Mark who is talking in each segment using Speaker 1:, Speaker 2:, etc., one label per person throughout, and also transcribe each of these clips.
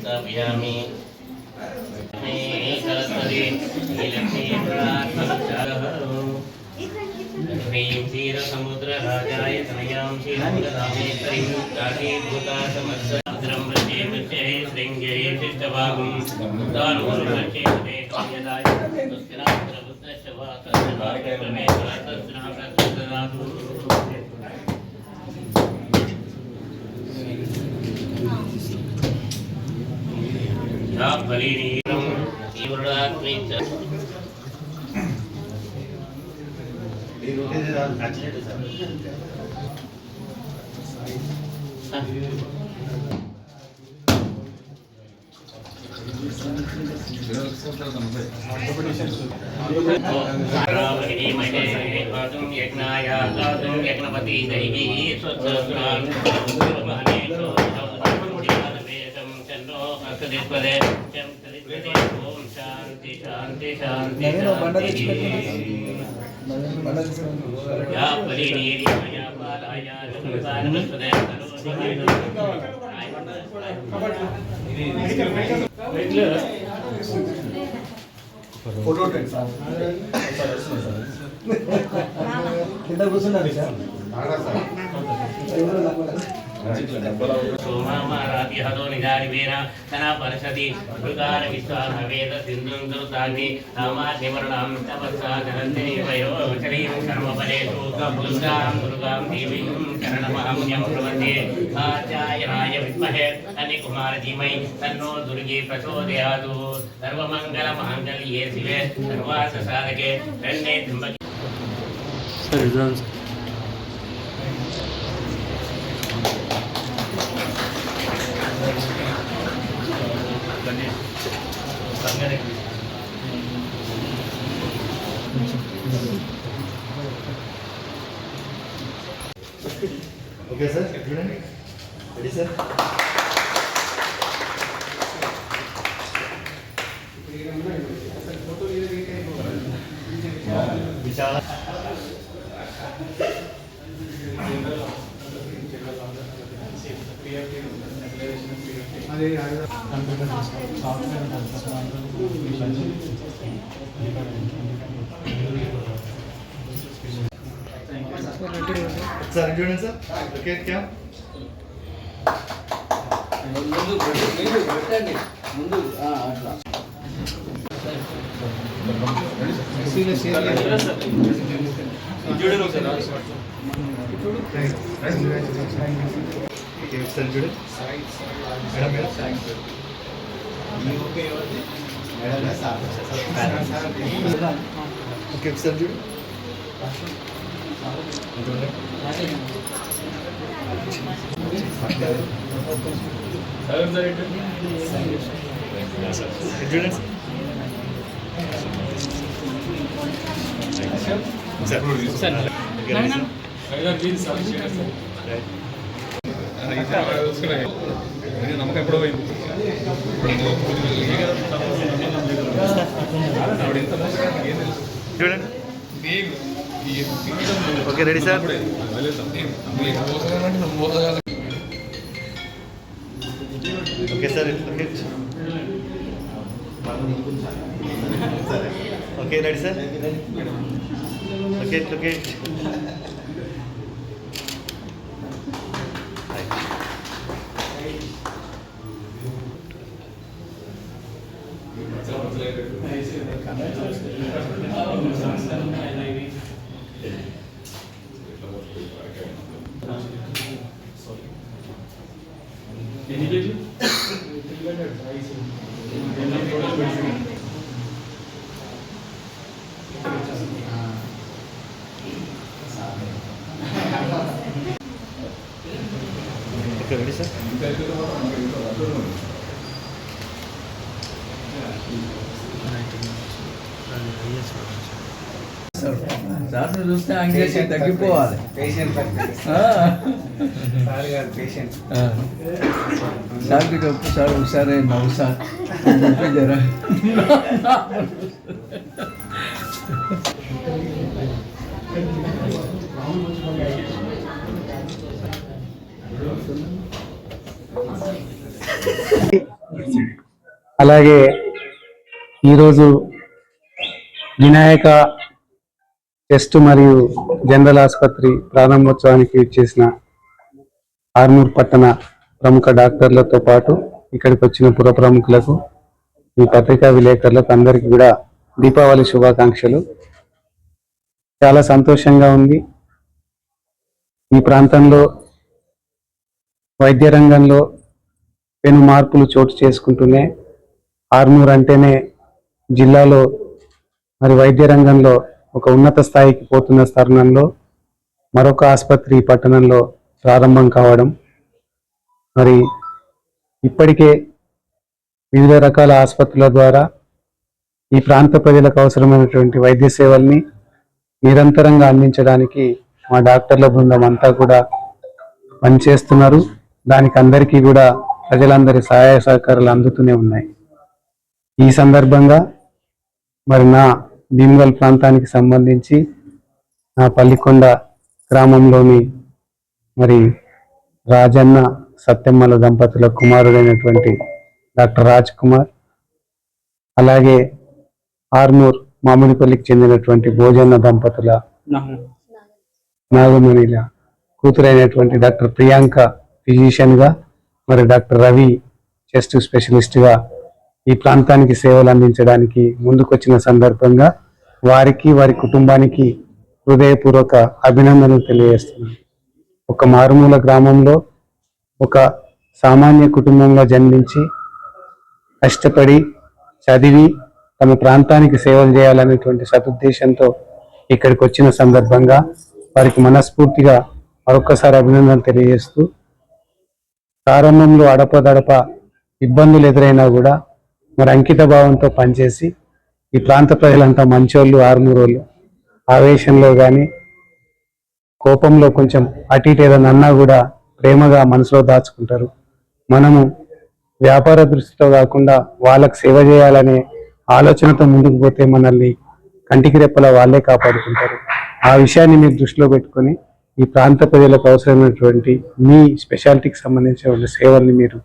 Speaker 1: स्थापयामि सरस्वती ह्रीं क्षीरसमुद्रराजाय तनयां क्षीरसमुद्ररामेश्वरीं काशीभूतासमद्रं वृक्षे शृङ्गे शिष्टभागं दानूरुवृक्षे यदाय तुस्तिनात्रबुद्धश्च वा तस्मात् बलिनीरं तीव्रात्मिच यज्ञाय यज्ञपति दैवी ओम शांति शांति शांति या परिनीरी मया पालाया सुदानवसुदे
Speaker 2: फोटो కింద కూర్చున్నారు సార్
Speaker 1: सोमाराध्यहतो निजारिवेन तना परसति भृगार विश्वाभवेद सिन्धुं दुर्ताग्नि नामाद्यवर्णां तपस्सा धनन्दिनी वयो चरीं कर्मफलेषु दुर्गां दुर्गां देवीं शरणमहं प्रपद्ये कात्यायनाय विद्महे तन्निकुमारधीमहि तन्नो दुर्गे प्रचोदयात् सर्वमङ्गलमाङ्गल्ये शिवे सर्वार्थसाधके शरण्ये त्र्यम्बके
Speaker 2: ఓకే సార్ చూడండి రెడీ సార్ విశాల అదే కంప్యూటర్ సాఫ్ట్వేర్ సార్ చూడండి సార్ ఓకే క్యా ముందు పెట్టండి ముందు అట్లా చూడండి ఒకసారి సార్ చూడండి మేడం మేడం ఓకే సార్ చూడండి
Speaker 3: నమ్మకం ఎప్పుడో పోయింది
Speaker 2: చూడండి okay ready sir okay sir okay ready sir okay okay okay ready sir
Speaker 4: sir చూస్తే అంగేషన్ తగ్గిపోవాలి సార్కి చెప్పు సార్ ఒకసారి నవ్వు సార్ చెప్పి జరా
Speaker 3: అలాగే ఈరోజు వినాయక టెస్ట్ మరియు జనరల్ ఆసుపత్రి ప్రారంభోత్సవానికి ఇచ్చేసిన ఆర్మూర్ పట్టణ ప్రముఖ డాక్టర్లతో పాటు ఇక్కడికి వచ్చిన పుర ప్రముఖులకు, ఈ పత్రికా విలేకరులకు అందరికీ కూడా దీపావళి శుభాకాంక్షలు. చాలా సంతోషంగా ఉంది. ఈ ప్రాంతంలో వైద్య రంగంలో పెను మార్పులు చోటు చేసుకుంటూనే ఆర్మూర్ అంటేనే జిల్లాలో మరి వైద్య రంగంలో ఒక ఉన్నత స్థాయికి పోతున్న తరుణంలో మరొక ఆసుపత్రి పట్టణంలో ప్రారంభం కావడం, మరి ఇప్పటికే వివిధ రకాల ఆసుపత్రుల ద్వారా ఈ ప్రాంత ప్రజలకు అవసరమైనటువంటి వైద్య సేవల్ని నిరంతరంగా అందించడానికి మా డాక్టర్ల బృందం అంతా కూడా పనిచేస్తున్నారు. దానికి అందరికీ కూడా ప్రజలందరి సహాయ సహకారాలు అందుతూనే ఉన్నాయి. ఈ సందర్భంగా మరి నా భీమ్గల్ ప్రాంతానికి సంబంధించి నా పల్లికొండ గ్రామంలోని మరి రాజన్న సత్యమ్మల దంపతుల కుమారుడైనటువంటి డాక్టర్ రాజ్ కుమార్, అలాగే ఆర్మూర్ మామిడిపల్లికి చెందినటువంటి భోజన్న దంపతుల నాగమణిల కూతురైనటువంటి డాక్టర్ ప్రియాంక ఫిజిషియన్ గా, మరి డాక్టర్ రవి చెస్ట్ స్పెషలిస్ట్ గా ఈ ప్రాంతానికి సేవలు అందించడానికి ముందుకొచ్చిన సందర్భంగా వారికి వారి కుటుంబానికి హృదయపూర్వక అభినందనలు తెలియజేస్తున్నాను. ఒక మారుమూల గ్రామంలో ఒక సామాన్య కుటుంబంలో జన్మించి కష్టపడి చదివి తమ ప్రాంతానికి సేవలు చేయాలనేటువంటి సదుద్దేశంతో ఇక్కడికి వచ్చిన సందర్భంగా వారికి మనస్ఫూర్తిగా మరొక్కసారి అభినందనలు తెలియజేస్తూ, ప్రారంభంలో అడపదడప ఇబ్బందులు ఎదురైనా కూడా మరి అంకిత భావంతో పనిచేసి ఈ ప్రాంత ప్రజలంతా మంచోళ్ళు, ఆర్మూరోళ్ళు, ఆవేశంలో కానీ కోపంలో కొంచెం అటు ఇటు ఏదైనా అన్నా కూడా ప్రేమగా మనసులో దాచుకుంటారు. మనము వ్యాపార దృష్టితో కాకుండా వాళ్ళకు సేవ చేయాలనే ఆలోచనతో ముందుకు పోతే మనల్ని కంటికి రెప్పలా వాళ్ళే కాపాడుకుంటారు. ఆ విషయాన్ని మీరు దృష్టిలో పెట్టుకొని ఈ ప్రాంత ప్రజలకు అవసరమైనటువంటి మీ స్పెషాలిటీకి సంబంధించినటువంటి సేవల్ని మీరు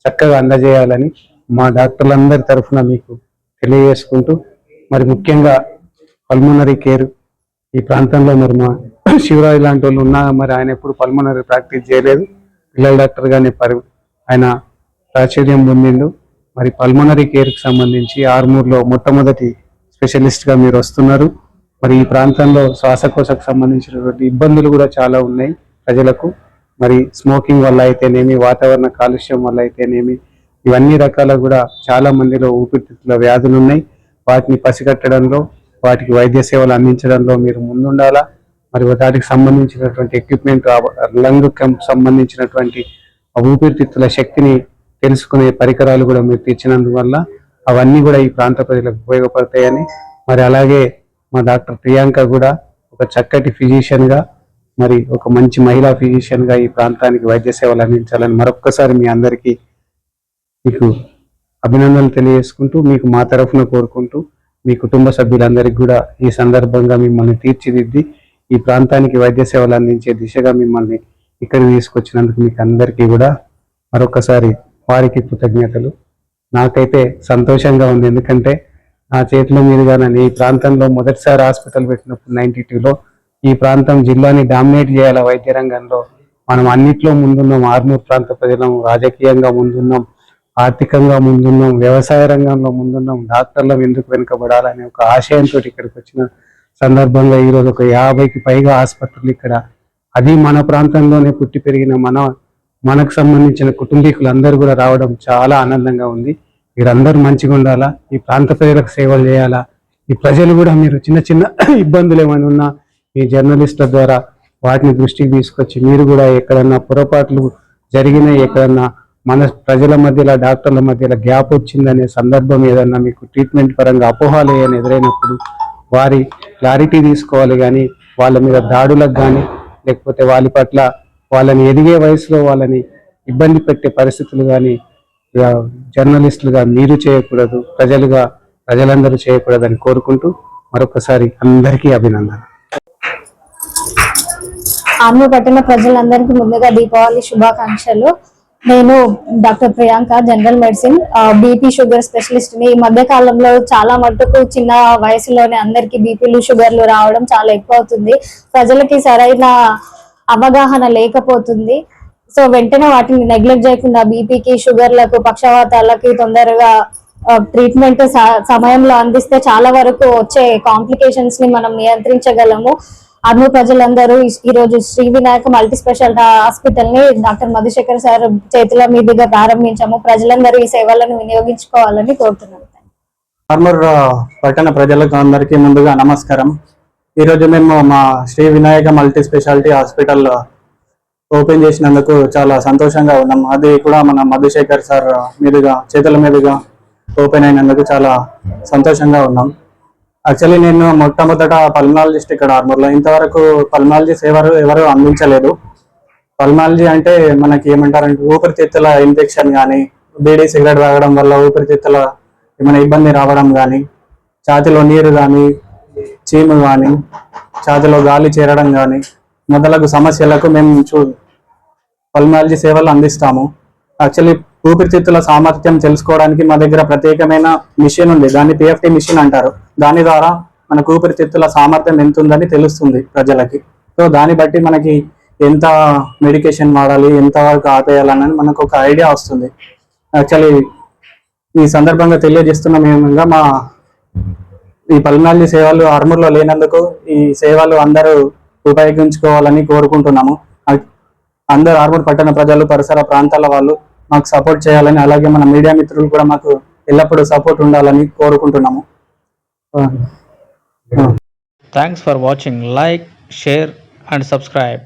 Speaker 3: చక్కగా అందజేయాలని మా డాక్టర్లందరి తరఫున మీకు తెలియజేసుకుంటూ, మరి ముఖ్యంగా పల్మోనరీ కేర్ ఈ ప్రాంతంలో మరి మా శివరాజు లాంటి వాళ్ళు ఉన్నా, మరి ఆయన ఎప్పుడు పల్మోనరీ ప్రాక్టీస్ చేయలేదు. పిల్లల డాక్టర్గానే ఆయన ప్రాచుర్యం పొందిండు. మరి పల్మోనరీ కేర్కి సంబంధించి ఆర్మూర్లో మొట్టమొదటి స్పెషలిస్ట్గా మీరు వస్తున్నారు. మరి ఈ ప్రాంతంలో శ్వాసకోశకు సంబంధించినటువంటి ఇబ్బందులు కూడా చాలా ఉన్నాయి ప్రజలకు. మరి స్మోకింగ్ వల్ల అయితేనేమి, వాతావరణ కాలుష్యం వల్ల అయితేనేమి, ఇవన్నీ రకాల కూడా చాలా మందిలో ఊపిరితిత్తుల వ్యాధులు ఉన్నాయి. వాటిని పసిగట్టడంలో, వాటికి వైద్య సేవలు అందించడంలో మీరు ముందుండాలా. మరి వాటికి సంబంధించినటువంటి ఎక్విప్మెంట్, లంగ్ సంబంధించినటువంటి ఊపిరితిత్తుల శక్తిని తెలుసుకునే పరికరాలు కూడా మీరు తెచ్చినందువల్ల అవన్నీ కూడా ఈ ప్రాంత ప్రజలకు ఉపయోగపడతాయని, మరి అలాగే మా డాక్టర్ ప్రియాంక కూడా ఒక చక్కటి ఫిజిషియన్గా, మరి ఒక మంచి మహిళా ఫిజిషియన్గా ఈ ప్రాంతానికి వైద్య సేవలు అందించాలని మరొక్కసారి మీ అందరికీ మీకు అభినందనలు తెలియజేసుకుంటూ, మీకు మా తరఫున కోరుకుంటూ, మీ కుటుంబ సభ్యులందరికీ కూడా ఈ సందర్భంగా మిమ్మల్ని తీర్చిదిద్ది ఈ ప్రాంతానికి వైద్య సేవలు అందించే దిశగా మిమ్మల్ని ఇక్కడికి తీసుకొచ్చినందుకు మీకు అందరికీ కూడా మరొకసారి వారికి కృతజ్ఞతలు. నాకైతే సంతోషంగా ఉంది, ఎందుకంటే నా చేతిలో మీదుగా నన్ను ఈ ప్రాంతంలో మొదటిసారి హాస్పిటల్ పెట్టినప్పుడు 92లో ఈ ప్రాంతం జిల్లాని డామినేట్ చేయాల వైద్య రంగంలో. మనం అన్నిట్లో ముందున్నాం. ఆర్మూర్ ప్రాంత ప్రజలం రాజకీయంగా ముందున్నాం, ఆర్థికంగా ముందున్నాం, వ్యవసాయ రంగంలో ముందున్నాం. డాక్టర్లం ఎందుకు వెనుకబడాలనే ఒక ఆశయంతో ఇక్కడికి వచ్చిన సందర్భంగా ఈరోజు ఒక 50కి పైగా ఆసుపత్రులు ఇక్కడ, అది మన ప్రాంతంలోనే పుట్టి పెరిగిన మనకు సంబంధించిన కుటుంబీకులందరూ కూడా రావడం చాలా ఆనందంగా ఉంది. మీరందరూ మంచిగా ఉండాలా, ఈ ప్రాంత ప్రజలకు సేవలు చేయాలా. ఈ ప్రజలు కూడా మీరు చిన్న చిన్న ఇబ్బందులు ఏమైనా ఉన్నా మీ జర్నలిస్టుల ద్వారా వాటిని దృష్టికి తీసుకొచ్చి, మీరు కూడా ఎక్కడన్నా పొరపాట్లు జరిగినా, ఎక్కడన్నా మన ప్రజల మధ్యలో డాక్టర్ల మధ్యలో గ్యాప్ వచ్చిందనే సందర్భం ఏదన్నా మీకు ట్రీట్మెంట్ పరంగా అపోహాలు ఏమైనా ఎదురైనప్పుడు వారి క్లారిటీ తీసుకోవాలి. కానీ వాళ్ళ మీద దాడులకు కానీ, లేకపోతే వాళ్ళ పట్ల వాళ్ళని ఎదిగే వయసులో వాళ్ళని ఇబ్బంది పెట్టే పరిస్థితులు కానీ జర్నలిస్టులుగా మీరు చేయకూడదు, ప్రజలందరూ చేయకూడదని కోరుకుంటూ మరొకసారి అందరికీ అభినందన.
Speaker 5: ఆర్మూర్ పట్టణ ప్రజలందరికీ ముందుగా దీపావళి శుభాకాంక్షలు. నేను doctor Priyanka, general medicine, BP sugar specialist ని. ఈ మధ్య కాలంలో చాలా మట్టుకు చిన్న వయసులోనే అందరికి బీపీలు షుగర్లు రావడం చాలా ఎక్కువ అవుతుంది. ప్రజలకి సరైన అవగాహన లేకపోతుంది. సో వెంటనే వాటిని నెగ్లెక్ట్ చేయకుండా బీపీకి, షుగర్లకు, పక్షవాతాలకి తొందరగా ట్రీట్మెంట్ సమయంలో అందిస్తే చాలా వరకు వచ్చే కాంప్లికేషన్స్ ని మనం నియంత్రించగలము. ఆర్మూర్ ప్రజలందరూ ఈ రోజు Shri Vinayaka multi speciality hospital ని డాక్టర్ మధుశేఖర్ సార్ చేతుల మీదుగా ప్రారంభించాము. ప్రజలందరూ ఈ సేవలను వినియోగించుకోవాలని కోరుతున్నాను.
Speaker 6: ఆర్మూర్ పట్టణ ప్రజలకు అందరికీ ముందుగా నమస్కారం. ఈరోజు మేము మా Shri Vinayaka multi speciality hospital open చేసినందుకు చాలా సంతోషంగా ఉన్నాం. అది కూడా మన మధుశేఖర్ సార్ చేతుల మీదుగా ఓపెన్ అయినందుకు చాలా సంతోషంగా ఉన్నాం. యాక్చువల్లీ నేను మొట్టమొదట పల్మనాలజిస్ట్ ఇక్కడ ఆర్మూర్లో. ఇంతవరకు పల్మనాలజీ సేవలు ఎవరు అందించలేదు. పల్మనాలజీ అంటే మనకి ఏమంటారంటే ఊపిరితిత్తుల ఇన్ఫెక్షన్ కానీ, బీడీ సిగరెట్ తాగడం వల్ల ఊపిరితిత్తుల ఏమైనా ఇబ్బంది రావడం కానీ, ఛాతిలో నీరు కానీ, చీము కానీ, ఛాతిలో గాలి చేరడం కానీ మొదలగు సమస్యలకు మేము పల్మనాలజీ సేవలు అందిస్తాము. యాక్చువల్లీ ఊపిరితిత్తుల సామర్థ్యం తెలుసుకోవడానికి మా దగ్గర ప్రత్యేకమైన మిషన్ ఉంది. దాన్ని పిఎఫ్టీ మిషన్ అంటారు. దాని ద్వారా మనకు ఊపిరితిత్తుల సామర్థ్యం ఎంత ఉందని తెలుస్తుంది ప్రజలకి. సో దాన్ని బట్టి మనకి ఎంత మెడికేషన్ వాడాలి, ఎంత వరకు ఆపేయాలన్నది మనకు ఒక ఐడియా వస్తుంది. యాక్చువల్లీ ఈ సందర్భంగా తెలియజేస్తున్నాం ఏమనగా ఈ పల్మనాలజీ సేవలు ఆర్మూర్లో లేనందుకు ఈ సేవలు అందరూ ఉపయోగించుకోవాలని కోరుకుంటున్నాము. అందరు ఆర్మూర్ పట్టణ ప్రజలు, పరిసర ప్రాంతాల వాళ్ళు మాకు సపోర్ట్ చేయాలని, అలాగే మన మీడియా మిత్రులు కూడా మాకు ఎల్లప్పుడూ సపోర్ట్ ఉండాలని కోరుకుంటున్నాము.
Speaker 7: Thanks for watching. Like, share and subscribe.